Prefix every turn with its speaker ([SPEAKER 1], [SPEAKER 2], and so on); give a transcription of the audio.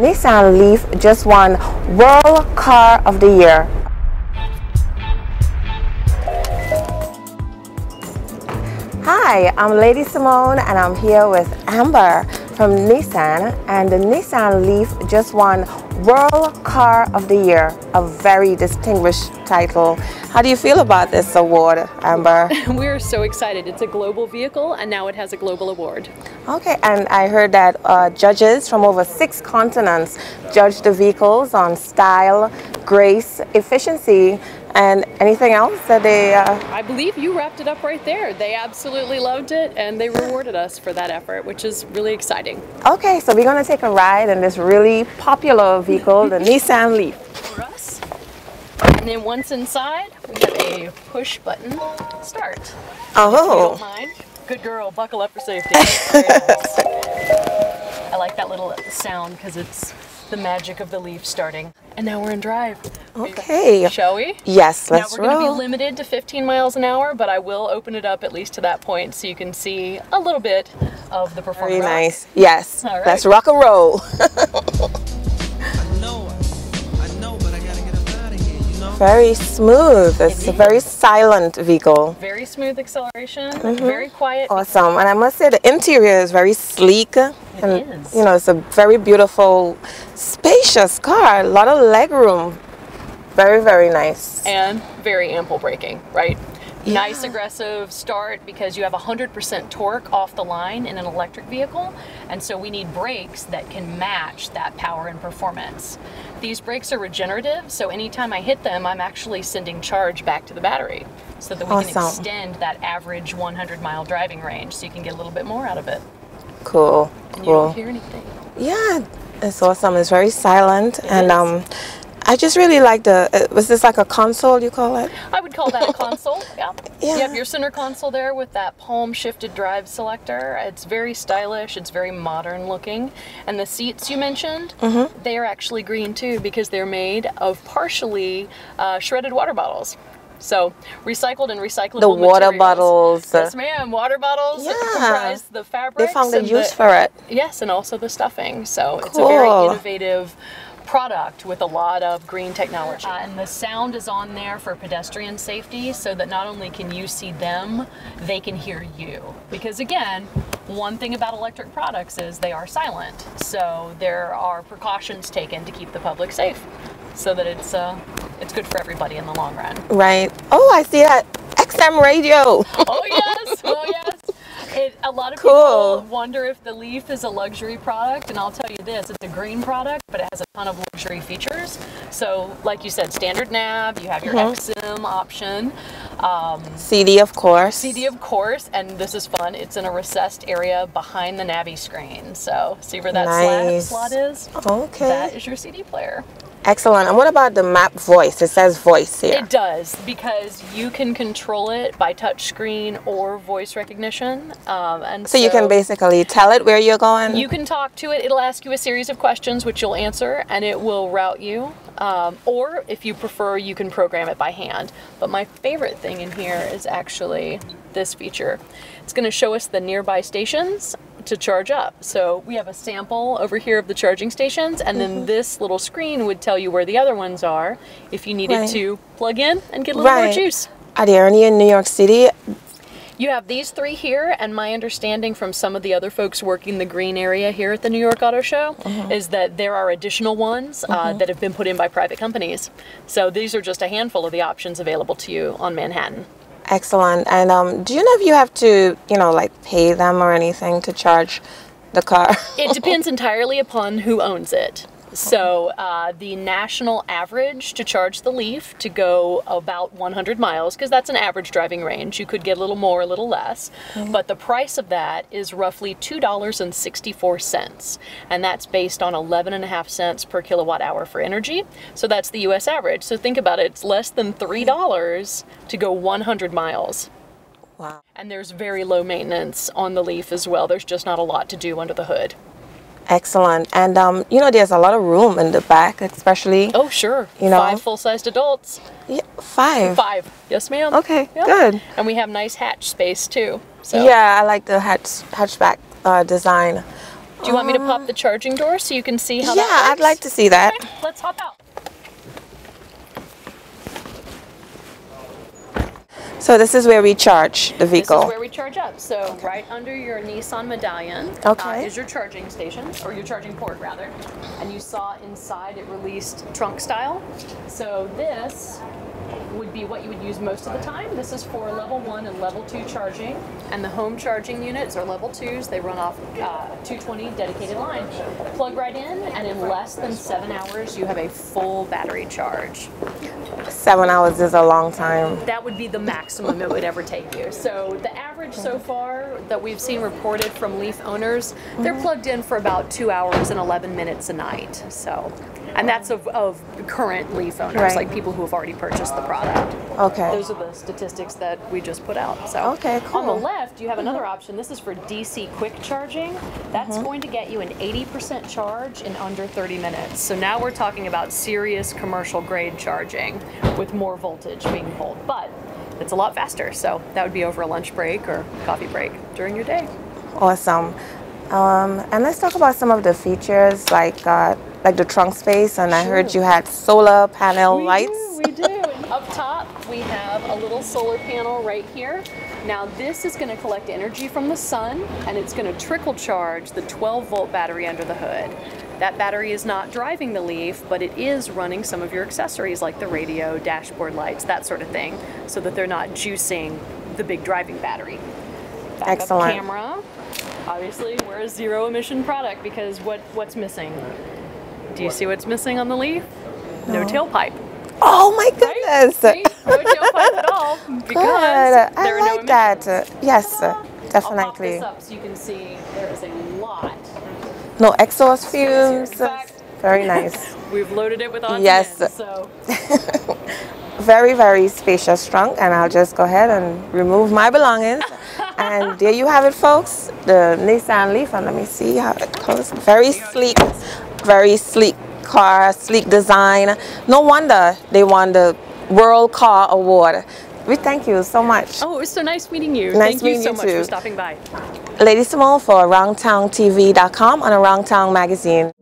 [SPEAKER 1] Nissan Leaf just won World Car of the Year. Hi, I'm Lady Simone and I'm here with Amber from Nissan, and the Nissan Leaf just won World Car of the Year, a very distinguished title. How do you feel about this award, Amber?
[SPEAKER 2] We're so excited. It's a global vehicle and now it has a global award.
[SPEAKER 1] Okay, and I heard that judges from over 6 continents judged the vehicles on style, grace, efficiency, and anything else that they...
[SPEAKER 2] I believe you wrapped it up right there. They absolutely loved it and they rewarded us for that effort, which is really exciting.
[SPEAKER 1] Okay, so we're going to take a ride in this really popular vehicle, the Nissan Leaf.
[SPEAKER 2] For us. And then once inside, we have a push button start.
[SPEAKER 1] Oh.
[SPEAKER 2] If you don't mind. Good girl, buckle up for safety. Very nice. I like that little sound because it's the magic of the Leaf starting. And now we're in drive.
[SPEAKER 1] Okay.
[SPEAKER 2] Shall we?
[SPEAKER 1] Yes, let's roll.
[SPEAKER 2] Now we're going to be limited to 15 miles an hour, but I will open it up at least to that point so you can see a little bit of the performance.
[SPEAKER 1] Very nice. Yes.
[SPEAKER 2] All right.
[SPEAKER 1] Let's rock and roll. Very smooth. It's a very silent vehicle.
[SPEAKER 2] Very smooth acceleration, very quiet.
[SPEAKER 1] Awesome. And I must say the interior is very sleek.
[SPEAKER 2] It is.
[SPEAKER 1] You know, it's a very beautiful, spacious car. A lot of leg room. Very, very nice.
[SPEAKER 2] And very ample braking, right?
[SPEAKER 1] Yeah.
[SPEAKER 2] Nice aggressive start because you have 100% torque off the line in an electric vehicle, and so we need brakes that can match that power and performance. These brakes are regenerative, so anytime I hit them, I'm actually sending charge back to the battery so that we can extend that average 100-mile driving range so you can get a little bit more out of it.
[SPEAKER 1] Cool.
[SPEAKER 2] And you don't hear anything.
[SPEAKER 1] Yeah, it's awesome. It's very silent.
[SPEAKER 2] It
[SPEAKER 1] and
[SPEAKER 2] is.
[SPEAKER 1] I just really like the, was this like a console you call it?
[SPEAKER 2] I would call that a console, yeah.
[SPEAKER 1] Yeah.
[SPEAKER 2] You have your center console there with that palm shifted drive selector. It's very stylish, it's very modern looking. And the seats you mentioned, they are actually green too because they're made of partially shredded water bottles. So recycled and recyclable
[SPEAKER 1] The water
[SPEAKER 2] materials.
[SPEAKER 1] bottles.
[SPEAKER 2] Yes, ma'am. Water bottles comprise the fabrics.
[SPEAKER 1] They found a use for it.
[SPEAKER 2] Yes, and also the stuffing. So it's a
[SPEAKER 1] Cool.
[SPEAKER 2] very innovative product with a lot of green technology. And the sound is on there for pedestrian safety so that not only can you see them, they can hear you. Because again, one thing about electric products is they are silent. So there are precautions taken to keep the public safe so that it's good for everybody in the long run.
[SPEAKER 1] Right. Oh, I see that XM radio.
[SPEAKER 2] Oh yes, oh yes. A lot of people wonder if the Leaf is a luxury product, and I'll tell you this, it's a green product, but it has a ton of luxury features. So, like you said, standard nav, you have your XM option.
[SPEAKER 1] CD, of course.
[SPEAKER 2] CD, of course, and this is fun, it's in a recessed area behind the Navi screen. So, see where that slot is?
[SPEAKER 1] Okay.
[SPEAKER 2] That is your CD player.
[SPEAKER 1] Excellent. And what about the map voice? It says voice here.
[SPEAKER 2] It does, because you can control it by touch screen or voice recognition. And
[SPEAKER 1] so you can basically tell it where you're going?
[SPEAKER 2] You can talk to it. It'll ask you a series of questions which you'll answer, and it will route you. Or if you prefer, you can program it by hand. But my favorite thing in here is actually this feature. It's going to show us the nearby stations to charge up. So we have a sample over here of the charging stations, and then this little screen would tell you where the other ones are if you needed to plug in and get a little more juice.
[SPEAKER 1] Are there any in New York City?
[SPEAKER 2] You have these 3 here, and my understanding from some of the other folks working the green area here at the New York Auto Show is that there are additional ones that have been put in by private companies. So these are just a handful of the options available to you on Manhattan.
[SPEAKER 1] Excellent. And do you know if you have to, like pay them or anything to charge the car?
[SPEAKER 2] It depends entirely upon who owns it. So the national average to charge the Leaf to go about 100 miles, because that's an average driving range. You could get a little more, a little less. But the price of that is roughly $2.64. And that's based on 11.5 cents per kilowatt hour for energy. So that's the US average. So think about it. It's less than $3 to go 100 miles.
[SPEAKER 1] Wow.
[SPEAKER 2] And there's very low maintenance on the Leaf as well. There's just not a lot to do under the hood.
[SPEAKER 1] Excellent. And, there's a lot of room in the back, especially.
[SPEAKER 2] Oh, sure. 5 full-sized adults.
[SPEAKER 1] Yeah, 5.
[SPEAKER 2] 5. Yes, ma'am.
[SPEAKER 1] Okay, good.
[SPEAKER 2] And we have nice hatch space, too. So.
[SPEAKER 1] Yeah, I like the hatchback design.
[SPEAKER 2] Do you want me to pop the charging door so you can see how
[SPEAKER 1] Yeah,
[SPEAKER 2] that works?
[SPEAKER 1] I'd like to see that.
[SPEAKER 2] Okay, let's hop out.
[SPEAKER 1] So this is where we charge the vehicle.
[SPEAKER 2] This is where we charge up. So right under your Nissan medallion is your charging station, or your charging port rather. And you saw inside it released trunk style. So this would be what you would use most of the time. This is for level 1 and level 2 charging. And the home charging units are level 2s. They run off 220 dedicated line. Plug right in, and in less than 7 hours you have a full battery charge.
[SPEAKER 1] 7 hours is a long time.
[SPEAKER 2] That would be the maximum it would ever take you. So the average so far that we've seen reported from Leaf owners, they're plugged in for about 2 hours and 11 minutes a night. So, and that's of current Leaf owners, like people who have already purchased the product.
[SPEAKER 1] Okay.
[SPEAKER 2] Those are the statistics that we just put out. So
[SPEAKER 1] okay, cool.
[SPEAKER 2] On the left, you have another option. This is for DC quick charging. That's going to get you an 80% charge in under 30 minutes. So now we're talking about serious commercial grade charging with more voltage being pulled. But it's a lot faster. So that would be over a lunch break or coffee break during your day.
[SPEAKER 1] Awesome. And let's talk about some of the features like the trunk space. And I heard you had solar panel lights.
[SPEAKER 2] We do. Up top, we have a little solar panel right here. Now this is going to collect energy from the sun, and it's going to trickle charge the 12-volt battery under the hood. That battery is not driving the Leaf, but it is running some of your accessories like the radio, dashboard lights, that sort of thing, so that they're not juicing the big driving battery. Backup
[SPEAKER 1] Excellent.
[SPEAKER 2] camera. Obviously, we're a zero-emission product because what's missing? Do you see what's missing on the Leaf? No tailpipe.
[SPEAKER 1] Oh my goodness!
[SPEAKER 2] Right? See? No tailpipe at all because
[SPEAKER 1] Good.
[SPEAKER 2] there are
[SPEAKER 1] I like that. Yes, definitely.
[SPEAKER 2] I'll pop this up so you can see there is a lot.
[SPEAKER 1] No exhaust fumes. Very nice.
[SPEAKER 2] We've loaded it with odds
[SPEAKER 1] Yes.
[SPEAKER 2] and ends, so.
[SPEAKER 1] Very, very spacious trunk, and I'll just go ahead and remove my belongings. And there you have it, folks. The Nissan Leaf, and let me see how it goes. Very sleek car, sleek design. No wonder they won the World Car Award. We thank you so much.
[SPEAKER 2] Oh, it was so nice meeting you.
[SPEAKER 1] Nice
[SPEAKER 2] Thank you
[SPEAKER 1] meeting
[SPEAKER 2] so
[SPEAKER 1] you
[SPEAKER 2] much
[SPEAKER 1] too.
[SPEAKER 2] for stopping by.
[SPEAKER 1] Lady Simone for AroundTownTV.com and Around Town Magazine.